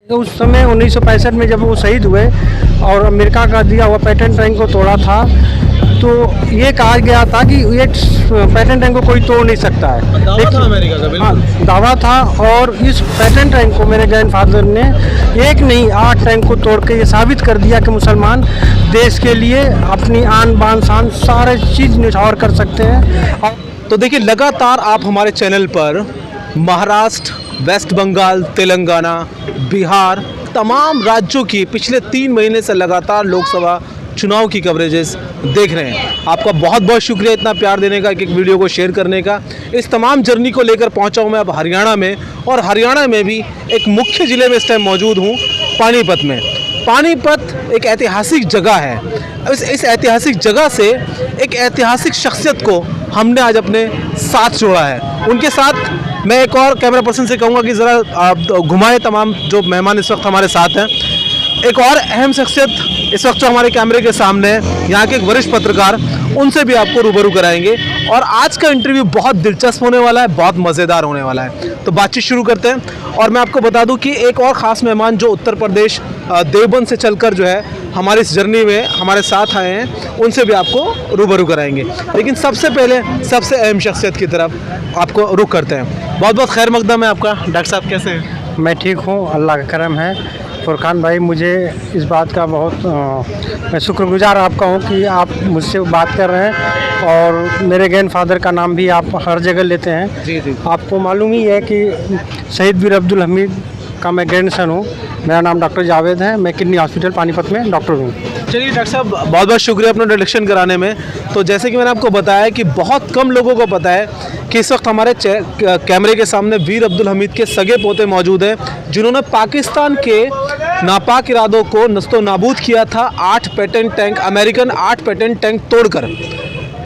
तो उस समय 1965 में जब वो शहीद हुए और अमेरिका का दिया हुआ पेटेंट रैंक को तोड़ा था, तो ये कहा गया था कि ये पेटेंट रैंक को कोई तोड़ नहीं सकता है। दावा था अमेरिका का, बिल्कुल। हाँ, दावा था। और इस पेटेंट रैंक को मेरे ग्रैंडफादर ने एक नहीं 8 रैंक को तोड़ के ये साबित कर दिया कि मुसलमान देश के लिए अपनी आन बान शान सारे चीज़ निछावर कर सकते हैं। तो देखिए, लगातार आप हमारे चैनल पर महाराष्ट्र, वेस्ट बंगाल, तेलंगाना, बिहार, तमाम राज्यों की पिछले 3 महीने से लगातार लोकसभा चुनाव की कवरेजेस देख रहे हैं। आपका बहुत बहुत शुक्रिया इतना प्यार देने का, एक वीडियो को शेयर करने का। इस तमाम जर्नी को लेकर पहुंचा हूं मैं अब हरियाणा में, और हरियाणा में भी एक मुख्य ज़िले में इस टाइम मौजूद हूं, पानीपत में। पानीपत एक ऐतिहासिक जगह है। इस ऐतिहासिक जगह से एक ऐतिहासिक शख्सियत को हमने आज अपने साथ जोड़ा है। उनके साथ मैं एक और कैमरा पर्सन से कहूँगा कि ज़रा घुमाएं तमाम जो मेहमान इस वक्त हमारे साथ हैं। एक और अहम शख्सियत इस वक्त जो हमारे कैमरे के सामने है, यहाँ के एक वरिष्ठ पत्रकार, उनसे भी आपको रूबरू कराएंगे। और आज का इंटरव्यू बहुत दिलचस्प होने वाला है, बहुत मज़ेदार होने वाला है। तो बातचीत शुरू करते हैं। और मैं आपको बता दूं कि एक और ख़ास मेहमान जो उत्तर प्रदेश देवबंद से चलकर जो है हमारी इस जर्नी में हमारे साथ आए हैं, उनसे भी आपको रूबरू कराएंगे। लेकिन सबसे पहले सबसे अहम शख्सियत की तरफ आपको रुख करते हैं। बहुत बहुत खैर मकदम है आपका। डॉक्टर साहब कैसे हैं? मैं ठीक हूँ, अल्लाह का करम है। फुरकान भाई, मुझे इस बात का बहुत मैं शुक्रगुजार आपका हूँ कि आप मुझसे बात कर रहे हैं, और मेरे ग्रैंडफादर का नाम भी आप हर जगह लेते हैं। जी जी। आपको मालूम ही है कि शहीद वीर अब्दुल हमीद का मैं ग्रैंडसन हूँ। मेरा नाम डॉक्टर जावेद है, मैं किडनी हॉस्पिटल पानीपत में डॉक्टर हूँ। चलिए डॉक्टर साहब, बहुत बहुत शुक्रिया अपना इंट्रोडक्शन कराने में। तो जैसे कि मैंने आपको बताया कि बहुत कम लोगों को पता है कि इस वक्त हमारे कैमरे के सामने वीर अब्दुल हमीद के सगे पोते मौजूद हैं, जिन्होंने पाकिस्तान के नापाक इरादों को नस्तो नाबूद किया था 8 patent tank, American 8 patent tank तोड़कर।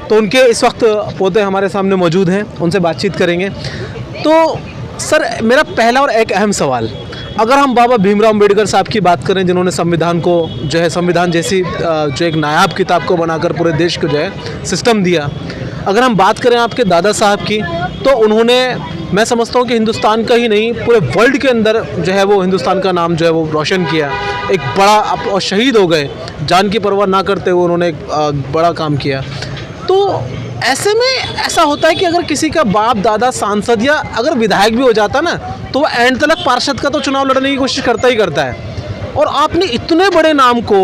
तो उनके इस वक्त पोते हमारे सामने मौजूद हैं, उनसे बातचीत करेंगे। तो सर, मेरा पहला और एक अहम सवाल, अगर हम बाबा भीमराव अम्बेडकर साहब की बात करें, जिन्होंने संविधान को जो है, संविधान जैसी जो एक नायाब किताब को बनाकर पूरे देश को जो है सिस्टम दिया, अगर हम बात करें आपके दादा साहब की, तो उन्होंने, मैं समझता हूँ कि हिंदुस्तान का ही नहीं पूरे वर्ल्ड के अंदर जो है वो हिंदुस्तान का नाम जो है वो रोशन किया। एक बड़ा, और शहीद हो गए, जान की परवाह ना करते हुए उन्होंने एक बड़ा काम किया। तो ऐसे में ऐसा होता है कि अगर किसी का बाप दादा सांसद या अगर विधायक भी हो जाता ना, तो वह एंड तक पार्षद का तो चुनाव लड़ने की कोशिश करता ही करता है। और आपने इतने बड़े नाम को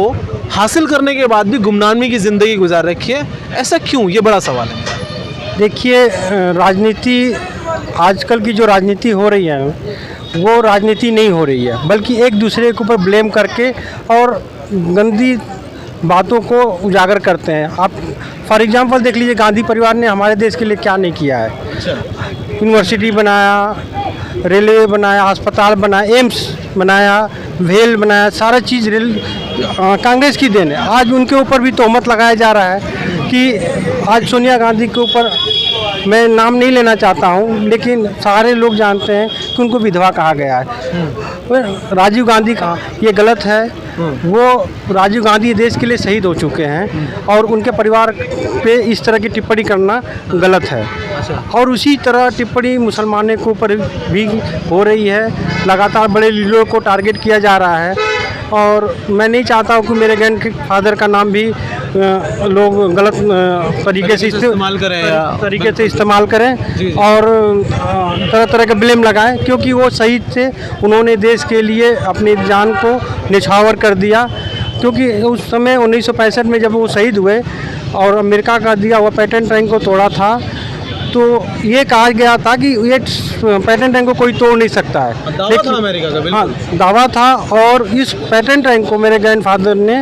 हासिल करने के बाद भी गुमनामी की ज़िंदगी गुजार रखी है, ऐसा क्यों? ये बड़ा सवाल है। देखिए, राजनीति, आजकल की जो राजनीति हो रही है वो राजनीति नहीं हो रही है, बल्कि एक दूसरे के यूपर ब्लेम करके और गंदी बातों को उजागर करते हैं। आप फॉर एग्जांपल देख लीजिए, गांधी परिवार ने हमारे देश के लिए क्या नहीं किया है। यूनिवर्सिटी बनाया, रेलवे बनाया, अस्पताल बनाया, एम्स बनाया, वेल बनाया, सारा चीज़ कांग्रेस की देन है। आज उनके ऊपर भी तोहमत लगाया जा रहा है कि आज सोनिया गांधी के ऊपर, मैं नाम नहीं लेना चाहता हूं, लेकिन सारे लोग जानते हैं कि उनको विधवा कहा गया है। राजीव गांधी का ये गलत है। वो राजीव गांधी देश के लिए शहीद हो चुके हैं, और उनके परिवार पे इस तरह की टिप्पणी करना गलत है। और उसी तरह टिप्पणी मुसलमानों के ऊपर भी हो रही है। लगातार बड़े लीडरों को टारगेट किया जा रहा है, और मैं नहीं चाहता हूँ कि मेरे ग्रैंडफादर का नाम भी लोग गलत तरीके से इस्तेमाल करें और तरह तरह के ब्लेम लगाएं, क्योंकि वो शहीद थे। उन्होंने देश के लिए अपनी जान को निछावर कर दिया। क्योंकि उस समय 1965 में जब वो शहीद हुए और अमेरिका का दिया हुआ पेटेंट रैंक को तोड़ा था, तो ये कहा गया था कि ये पेटेंट रैंक को कोई तोड़ नहीं सकता है। दावा था अमेरिका का, बिल्कुल। हाँ, दावा था। और इस पेटेंट रैंक को मेरे ग्रैंडफादर ने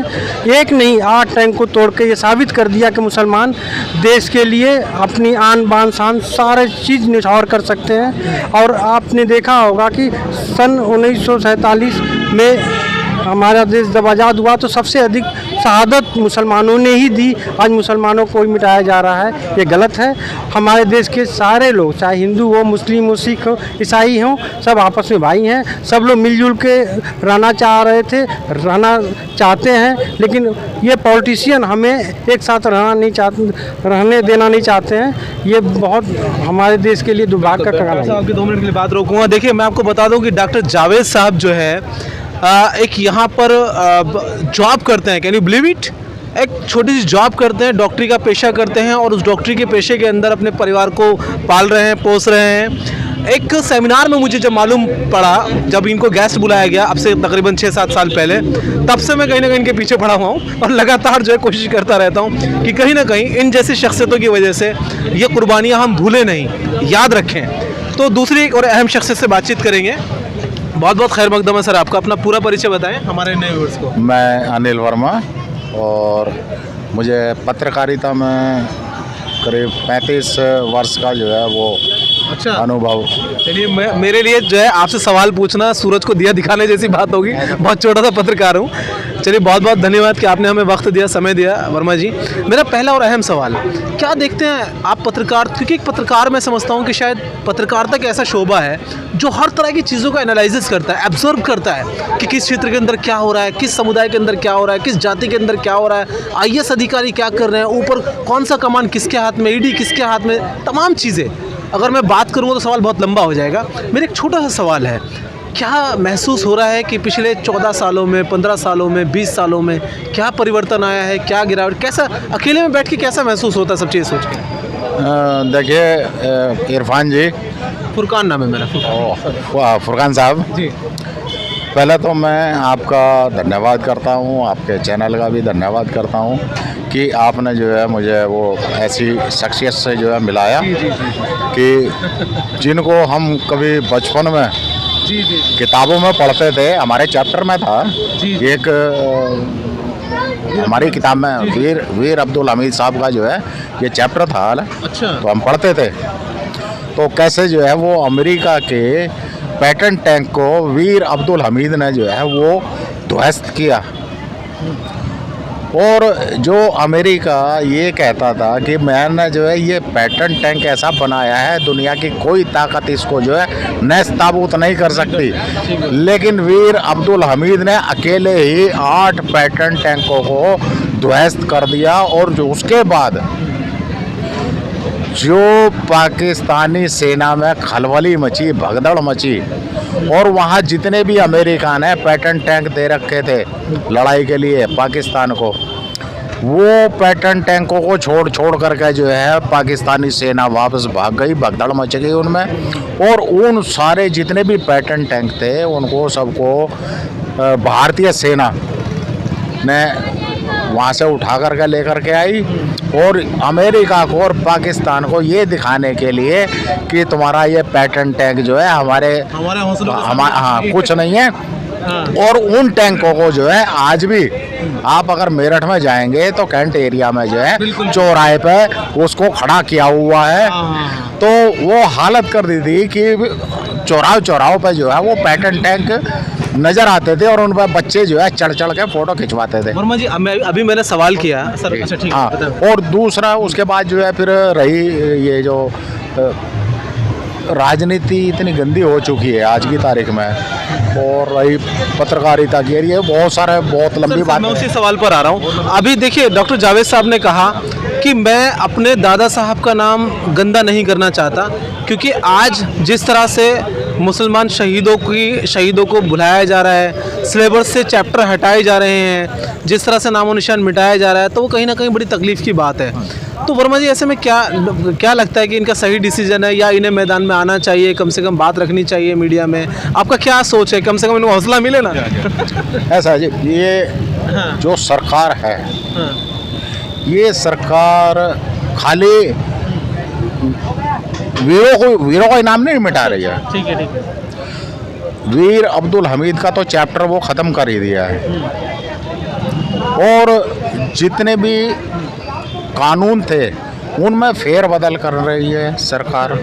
एक नहीं 8 रैंक को तोड़ के ये साबित कर दिया कि मुसलमान देश के लिए अपनी आन बान शान सारे चीज़ निछावर कर सकते हैं। और आपने देखा होगा कि सन 1947 में हमारा देश जब आज़ाद हुआ तो सबसे अधिक शहादत मुसलमानों ने ही दी। आज मुसलमानों को ही मिटाया जा रहा है, ये गलत है। हमारे देश के सारे लोग, चाहे हिंदू हो, मुस्लिम हो, सिख हो, ईसाई हो, सब आपस में भाई हैं। सब लोग मिलजुल के रहना रहना चाहते हैं। लेकिन ये पॉलिटिशियन हमें एक साथ रहने देना नहीं चाहते हैं। ये बहुत हमारे देश के लिए दुर्भाग्य का कारण है। आपके 2 मिनट के लिए बात रोकूंगा। देखिए, मैं आपको बता दूं कि डॉक्टर जावेद साहब जो है एक यहाँ पर जॉब करते हैं, कैन यू बिलीव इट, एक छोटी सी जॉब करते हैं, डॉक्टरी का पेशा करते हैं और उस डॉक्टरी के पेशे के अंदर अपने परिवार को पाल रहे हैं, पोस रहे हैं। एक सेमिनार में मुझे जब मालूम पड़ा, जब इनको गेस्ट बुलाया गया अब से तकरीबन 6-7 साल पहले, तब से मैं कहीं ना कहीं इनके पीछे पड़ा हुआ हूँ और लगातार जो है कोशिश करता रहता हूँ कि कहीं ना कहीं इन जैसी शख्सियतों की वजह से ये कुर्बानियाँ हम भूलें नहीं, याद रखें। तो दूसरी एक और अहम शख्सियत से बातचीत करेंगे। बहुत बहुत खैर मकदम है सर आपका, अपना पूरा परिचय बताएं हमारे नए व्यूअर्स को। मैं अनिल वर्मा और मुझे पत्रकारिता में करीब 35 वर्ष का जो है वो अच्छा अनुभव। चलिए, मेरे लिए जो है आपसे सवाल पूछना सूरज को दिया दिखाने जैसी बात होगी, बहुत छोटा सा पत्रकार हूँ। चलिए, बहुत बहुत धन्यवाद कि आपने हमें वक्त दिया, समय दिया वर्मा जी। मेरा पहला और अहम सवाल, क्या देखते हैं आप पत्रकार, क्योंकि एक पत्रकार मैं समझता हूँ कि शायद पत्रकारिता का ऐसा शोबा है जो हर तरह की चीज़ों का एनालिसिस करता है, एब्जॉर्व करता है कि किस क्षेत्र के अंदर क्या हो रहा है, किस समुदाय के अंदर क्या हो रहा है, किस जाति के अंदर क्या हो रहा है, IAS अधिकारी क्या कर रहे हैं, ऊपर कौन सा कमान किसके हाथ में, ED किसके हाथ में, तमाम चीज़ें। अगर मैं बात करूँगा तो सवाल बहुत लंबा हो जाएगा। मेरा एक छोटा सा सवाल है, क्या महसूस हो रहा है कि पिछले 14 सालों में, 15 सालों में, 20 सालों में क्या परिवर्तन आया है, क्या गिरावट, कैसा अकेले में बैठ के कैसा महसूस होता है सब चीज़ सोच के? देखिए इरफान जी, फुरकान नाम है मेरा। फुरकान साहब जी, पहले तो मैं आपका धन्यवाद करता हूँ, आपके चैनल का भी धन्यवाद करता हूँ कि आपने जो है मुझे वो ऐसी शख्सियत से जो है मिलाया कि जिनको हम कभी बचपन में जी जी किताबों में पढ़ते थे, हमारे चैप्टर में था एक हमारी किताब में वीर अब्दुल हमीद साहब का जो है ये चैप्टर था। अच्छा, तो हम पढ़ते थे तो कैसे जो है वो अमेरिका के पैटर्न टैंक को वीर अब्दुल हमीद ने जो है वो ध्वस्त किया। और जो अमेरिका ये कहता था कि मैंने जो है ये पैटर्न टैंक ऐसा बनाया है दुनिया की कोई ताकत इसको जो है नैस ताबूत नहीं कर सकती, लेकिन वीर अब्दुल हमीद ने अकेले ही 8 पैटर्न टैंकों को ध्वस्त कर दिया। और जो उसके बाद जो पाकिस्तानी सेना में खलबली मची, भगदड़ मची, और वहाँ जितने भी अमेरिका ने पैटर्न टैंक दे रखे थे लड़ाई के लिए पाकिस्तान को, वो पैटर्न टैंकों को छोड़ करके जो है पाकिस्तानी सेना वापस भाग गई, भगदड़ मच गई उनमें। और उन सारे जितने भी पैटर्न टैंक थे उनको सबको भारतीय सेना ने वहाँ से उठा करके लेकर के आई और अमेरिका को और पाकिस्तान को ये दिखाने के लिए कि तुम्हारा ये पैटर्न टैंक जो है हमारे कुछ नहीं है। और उन टैंकों को जो है आज भी आप अगर मेरठ में जाएंगे तो कैंट एरिया में जो है चौराहे पे उसको खड़ा किया हुआ है। तो वो हालत कर दी थी कि चौराहों पे जो है वो पैटर्न टैंक नजर आते थे और उन पर बच्चे जो है चढ़ के फोटो खिंचवाते थे। वर्मा जी, अभी मैंने सवाल किया सर। अच्छा, ठीक है। हाँ, और दूसरा उसके बाद जो है फिर रही ये जो राजनीति इतनी गंदी हो चुकी है आज की तारीख में, और रही पत्रकारिता की, ये बहुत लंबी बात है। मैं उसी सवाल पर आ रहा हूँ। अभी देखिए, डॉक्टर जावेद साहब ने कहा कि मैं अपने दादा साहब का नाम गंदा नहीं करना चाहता, क्योंकि आज जिस तरह से मुसलमान शहीदों को भुलाया जा रहा है, सिलेबस से चैप्टर हटाए जा रहे हैं, जिस तरह से नामो निशान मिटाया जा रहा है, तो वो कहीं ना कहीं बड़ी तकलीफ़ की बात है। तो वर्मा जी, ऐसे में क्या लगता है कि इनका सही डिसीजन है या इन्हें मैदान में आना चाहिए, कम से कम बात रखनी चाहिए मीडिया में? आपका क्या सोच है? कम से कम इनको हौसला मिले ना। ऐसा जी, ये जो सरकार है, ये सरकार खाली वीरों का इनाम नहीं मिटा रही है। ठीक है। वीर अब्दुल हमीद का तो चैप्टर वो ख़त्म कर ही दिया है, और जितने भी कानून थे उनमें फेर बदल कर रही है सरकार।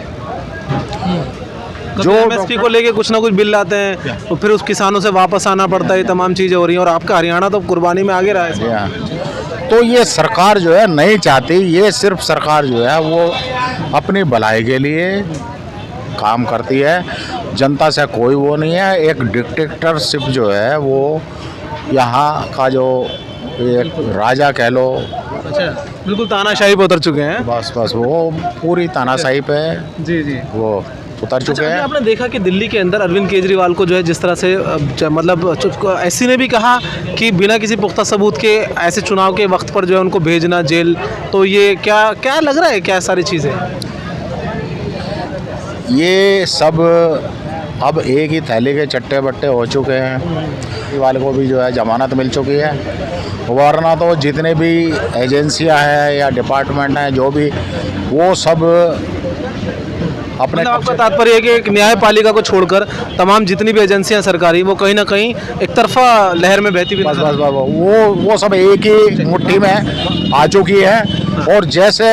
जो MSP को लेके कुछ ना कुछ बिल लाते हैं तो फिर उस किसानों से वापस आना पड़ता है, तमाम चीज़ें हो रही हैं, और आपका हरियाणा तो कुर्बानी में आगे रहा है। तो ये सरकार जो है नहीं चाहती, ये सिर्फ सरकार जो है वो अपनी भलाई के लिए काम करती है, जनता से कोई वो नहीं है। एक डिक्टेटरशिप जो है वो यहाँ का जो एक राजा कह लो, अच्छा, बिल्कुल तानाशाही पे उतर चुके हैं। बस वो पूरी तानाशाही पे जी वो उतर चुके अच्छा, हैं। आपने देखा कि दिल्ली के अंदर अरविंद केजरीवाल को जो है जिस तरह से मतलब एससी ने भी कहा कि बिना किसी पुख्ता सबूत के ऐसे चुनाव के वक्त पर जो है उनको भेजना जेल, तो ये क्या क्या लग रहा है, क्या सारी चीज़ें? ये सब अब एक ही थैली के चट्टे बट्टे हो चुके हैं। केजरीवाल को भी जो है जमानत मिल चुकी है, वरना तो जितने भी एजेंसियां हैं या डिपार्टमेंट हैं जो भी, वो सब अपने मतलब आपका तात्पर्य है कि एक न्यायपालिका को छोड़कर तमाम जितनी भी एजेंसियां सरकारी वो कहीं ना कहीं एक तरफा लहर में बहती हुई बस नजर आ बस बस वो सब एक ही मुट्ठी में आ चुकी है, और जैसे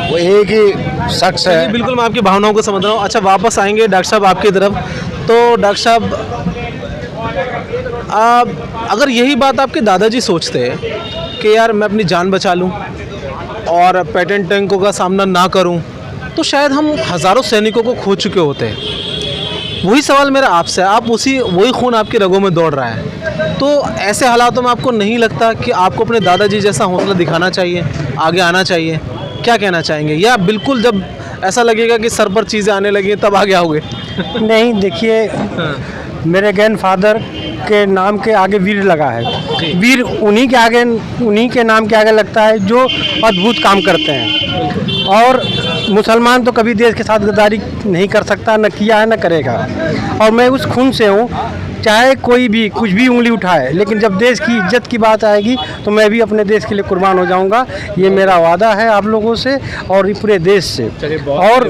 वो एक ही शख्स जी, है। बिल्कुल मैं आपकी भावनाओं को समझ रहा हूँ। अच्छा, वापस आएंगे डॉक्टर साहब आपकी तरफ। तो डॉक्टर साहब, अगर यही बात आपके दादाजी सोचते कि यार मैं अपनी जान बचा लूँ और पेटेंट टैंकों का सामना ना करूँ, तो शायद हम हज़ारों सैनिकों को खो चुके होते हैं। वही सवाल मेरा आपसे, आप वही खून आपकी रगों में दौड़ रहा है, तो ऐसे हालातों में आपको नहीं लगता कि आपको अपने दादाजी जैसा हौसला दिखाना चाहिए, आगे आना चाहिए? क्या कहना चाहेंगे? या बिल्कुल जब ऐसा लगेगा कि सर पर चीज़ें आने लगी तब आगे आओगे? नहीं, देखिए, मेरे ग्रैंडफादर के नाम के आगे वीर लगा है। वीर उन्हीं के नाम के आगे लगता है जो अद्भुत काम करते हैं। और मुसलमान तो कभी देश के साथ गद्दारी नहीं कर सकता, न किया है न करेगा। और मैं उस खून से हूँ, चाहे कोई भी कुछ भी उंगली उठाए, लेकिन जब देश की इज्जत की बात आएगी तो मैं भी अपने देश के लिए कुर्बान हो जाऊंगा। ये मेरा वादा है आप लोगों से और पूरे देश से। और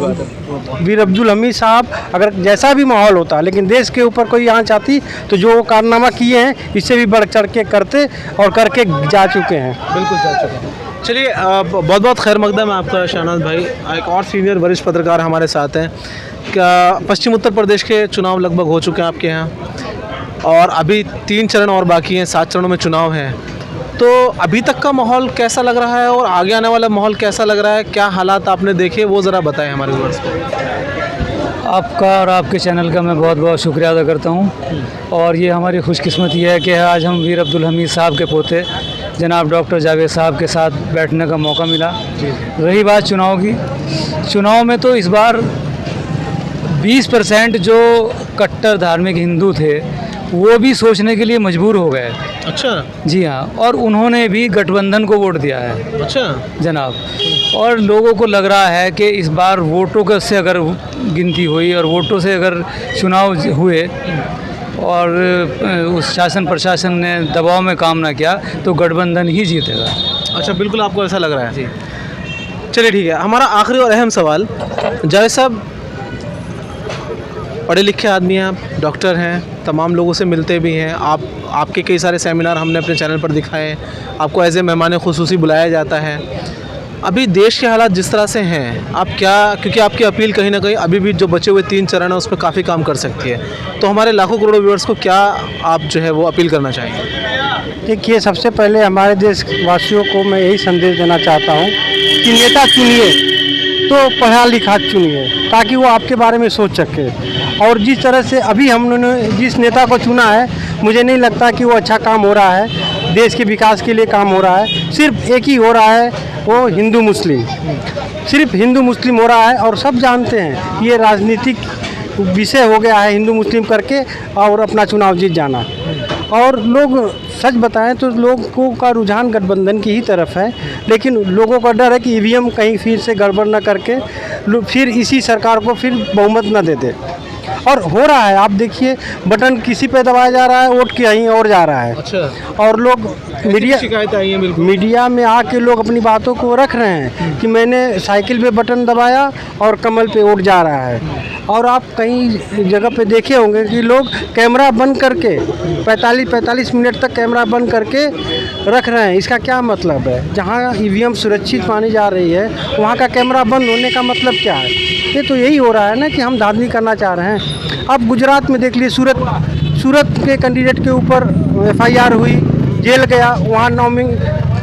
वीर अब्दुल हमीद साहब, अगर जैसा भी माहौल होता लेकिन देश के ऊपर कोई आँच आती तो जो कारनामा किए हैं इससे भी बढ़ चढ़ के करते और करके जा चुके हैं। बिल्कुल जा चुके हैं। चलिए, बहुत बहुत खैर मकदम है आपका शहनाज भाई। एक और सीनियर वरिष्ठ पत्रकार हमारे साथ हैं। क्या पश्चिम उत्तर प्रदेश के चुनाव लगभग हो चुके हैं आपके यहाँ, और अभी 3 चरण और बाकी हैं, 7 चरणों में चुनाव हैं, तो अभी तक का माहौल कैसा लग रहा है और आगे आने वाला माहौल कैसा लग रहा है? क्या हालात आपने देखे वो ज़रा बताएं हमारे व्यूअर्स को। आपका और आपके चैनल का मैं बहुत बहुत शुक्रिया अदा करता हूं। और ये हमारी खुशकिस्मती है कि आज हम वीर अब्दुल हमीद साहब के पोते जनाब डॉक्टर जावेद साहब के साथ बैठने का मौका मिला। रही बात चुनाव की, चुनाव में तो इस बार 20% जो कट्टर धार्मिक हिंदू थे वो भी सोचने के लिए मजबूर हो गए। अच्छा जी हाँ, और उन्होंने भी गठबंधन को वोट दिया है। अच्छा जनाब, और लोगों को लग रहा है कि इस बार वोटों से अगर गिनती हुई और वोटों से अगर चुनाव हुए और उस शासन प्रशासन ने दबाव में काम ना किया तो गठबंधन ही जीतेगा। अच्छा, बिल्कुल आपको ऐसा लग रहा है? जी, चलिए ठीक है। हमारा आखिरी और अहम सवाल, जावेद साहब पढ़े लिखे आदमी हैं, आप डॉक्टर हैं, तमाम लोगों से मिलते भी हैं, आपके कई सारे सेमिनार हमने अपने चैनल पर दिखाए हैं, आपको एज ए मेहमान खुसूसी बुलाया जाता है। अभी देश के हालात जिस तरह से हैं, आप क्या, क्योंकि आपकी अपील कहीं ना कहीं अभी भी जो बचे हुए 3 चरण हैं उस पर काफ़ी काम कर सकती है, तो हमारे लाखों करोड़ों व्यूअर्स को क्या आप जो है वो अपील करना चाहेंगे? देखिए, सबसे पहले हमारे देशवासियों को मैं यही संदेश देना चाहता हूँ कि नेता चुनिए तो पढ़ा लिखा चुनिए, ताकि वो आपके बारे में सोच सके। और जिस तरह से अभी हमने जिस नेता को चुना है, मुझे नहीं लगता कि वो अच्छा काम हो रहा है, देश के विकास के लिए काम हो रहा है। सिर्फ एक ही हो रहा है, वो हिंदू मुस्लिम, सिर्फ हिंदू मुस्लिम हो रहा है। और सब जानते हैं ये राजनीतिक विषय हो गया है हिंदू मुस्लिम करके और अपना चुनाव जीत जाना। और लोग सच बताएं तो लोगों का रुझान गठबंधन की ही तरफ है, लेकिन लोगों का डर है कि ईवीएम कहीं फिर से गड़बड़ न करके फिर इसी सरकार को फिर बहुमत न दे दे। और हो रहा है, आप देखिए, बटन किसी पे दबाया जा रहा है, वोट कहीं और जा रहा है। अच्छा, और लोग शिकायतें आई हैं? बिल्कुल, मीडिया में आके लोग अपनी बातों को रख रहे हैं कि मैंने साइकिल पे बटन दबाया और कमल पे वोट जा रहा है। और आप कई जगह पे देखे होंगे कि लोग कैमरा बंद करके 45 मिनट तक कैमरा बंद करके रख रहे हैं। इसका क्या मतलब है? जहाँ ईवीएम सुरक्षित मानी जा रही है वहाँ का कैमरा बंद होने का मतलब क्या है? ये तो यही हो रहा है ना कि हम धांधली करना चाह रहे हैं। अब गुजरात में देख लीजिए, सूरत के कैंडिडेट के ऊपर FIR हुई, जेल गया, वहाँ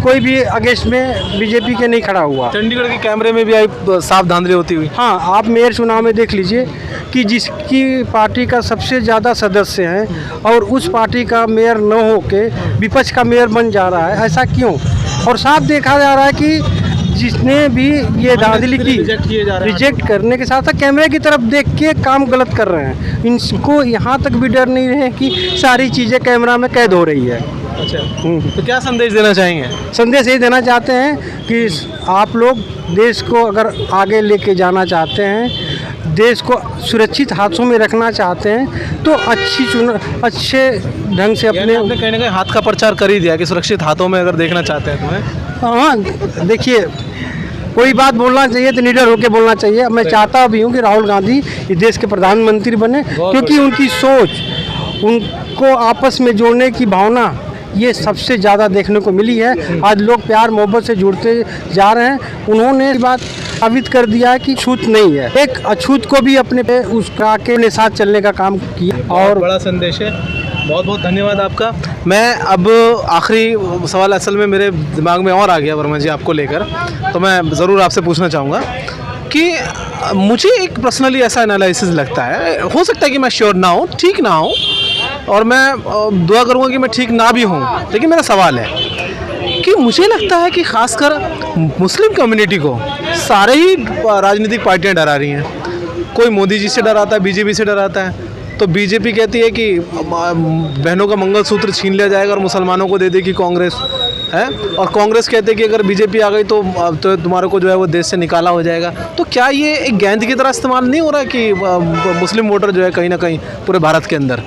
कोई भी अगेंस्ट में बीजेपी के नहीं खड़ा हुआ। चंडीगढ़ के कैमरे में भी आई साफ धांधली होती हुई। हाँ, आप मेयर चुनाव में देख लीजिए कि जिसकी पार्टी का सबसे ज़्यादा सदस्य हैं और उस पार्टी का मेयर न हो के विपक्ष का मेयर बन जा रहा है, ऐसा क्यों? और साफ देखा जा रहा है कि जिसने भी ये धांधली की रिजेक्ट करने के साथ साथ कैमरे की तरफ देख के काम गलत कर रहे हैं। इनको यहाँ तक भी डर नहीं है कि सारी चीज़ें कैमरा में कैद हो रही है। अच्छा, तो क्या संदेश देना चाहेंगे? संदेश ये देना चाहते हैं कि आप लोग देश को अगर आगे लेके जाना चाहते हैं, देश को सुरक्षित हाथों में रखना चाहते हैं, तो अच्छे ढंग से यानी अपने आपने कहीं ना कहीं हाथ का प्रचार कर ही दिया कि सुरक्षित हाथों में अगर देखना चाहते हैं तुम्हें। हाँ, देखिए, कोई बात बोलना चाहिए तो निडर होकर बोलना चाहिए। मैं चाहता भी हूँ कि राहुल गांधी इस देश के प्रधानमंत्री बने, क्योंकि उनकी सोच, उनको आपस में जोड़ने की भावना, ये सबसे ज़्यादा देखने को मिली है। आज लोग प्यार मोहब्बत से जुड़ते जा रहे हैं। उन्होंने ये बात साबित कर दिया है कि छूत नहीं है, एक अछूत को भी अपने पे उसका के साथ चलने का काम किया। और बड़ा संदेश है। बहुत बहुत धन्यवाद आपका। मैं अब आखिरी सवाल असल में मेरे दिमाग में और आ गया वर्मा जी आपको लेकर, तो मैं ज़रूर आपसे पूछना चाहूँगा कि मुझे एक पर्सनली ऐसा एनालिसिस लगता है, हो सकता है कि मैं श्योर ना हूँ, ठीक ना हूँ, और मैं दुआ करूँगा कि मैं ठीक ना भी हूँ, लेकिन मेरा सवाल है कि मुझे लगता है कि ख़ासकर मुस्लिम कम्युनिटी को सारे ही राजनीतिक पार्टियाँ डरा रही हैं। कोई मोदी जी से डराता है, बीजेपी से डराता है, तो बीजेपी कहती है कि बहनों का मंगलसूत्र छीन लिया जाएगा और मुसलमानों को दे देगी कांग्रेस, है, और कांग्रेस कहते हैं कि अगर बीजेपी आ गई तो तुम्हारे को जो है वो देश से निकाला हो जाएगा। तो क्या ये एक गेंद की तरह इस्तेमाल नहीं हो रहा है कि मुस्लिम वोटर जो है कहीं ना कहीं पूरे भारत के अंदर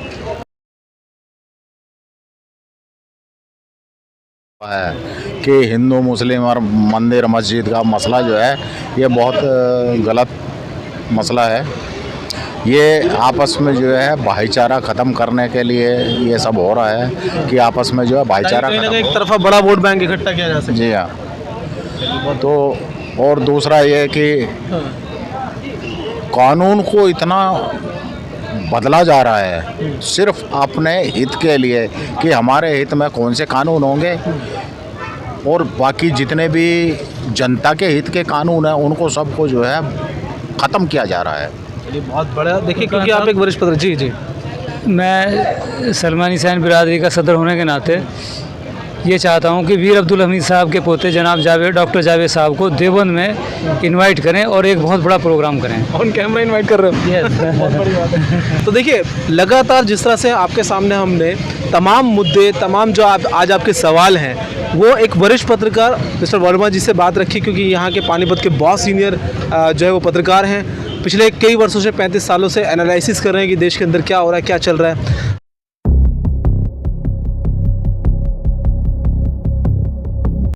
है कि हिंदू मुस्लिम और मंदिर मस्जिद का मसला जो है ये बहुत गलत मसला है। ये आपस में जो है भाईचारा ख़त्म करने के लिए ये सब हो रहा है कि आपस में जो है भाईचारा कहीं ना कहीं एक तरफा बड़ा वोट बैंक इकट्ठा किया जा सके। जी हाँ। तो और दूसरा ये कि कानून को इतना बदला जा रहा है सिर्फ अपने हित के लिए कि हमारे हित में कौन से कानून होंगे, और बाकी जितने भी जनता के हित के कानून हैं उनको सबको जो है ख़त्म किया जा रहा है। ये बहुत बड़ा, देखिए, क्योंकि आप एक वरिष्ठ पत्रकार, जी, मैं सलमानी सैन बिरादरी का सदर होने के नाते ये चाहता हूँ कि वीर अब्दुल हमीद साहब के पोते जनाब डॉक्टर जावेद साहब को देवबंद में इनवाइट करें और एक बहुत बड़ा प्रोग्राम करें। ऑन कैमरा इनवाइट कर रहे हो? यस। बहुत बड़ी बात है। तो देखिए, लगातार जिस तरह से आपके सामने हमने तमाम मुद्दे, तमाम जो आज आपके सवाल हैं, वो एक वरिष्ठ पत्रकार मिस्टर वर्मा जी से बात रखी, क्योंकि यहाँ के पानीपत के बहुत सीनियर जो है वो पत्रकार हैं, पिछले कई वर्षों से 35 सालों से एनालिसिस कर रहे हैं कि देश के अंदर क्या हो रहा है, क्या चल रहा है।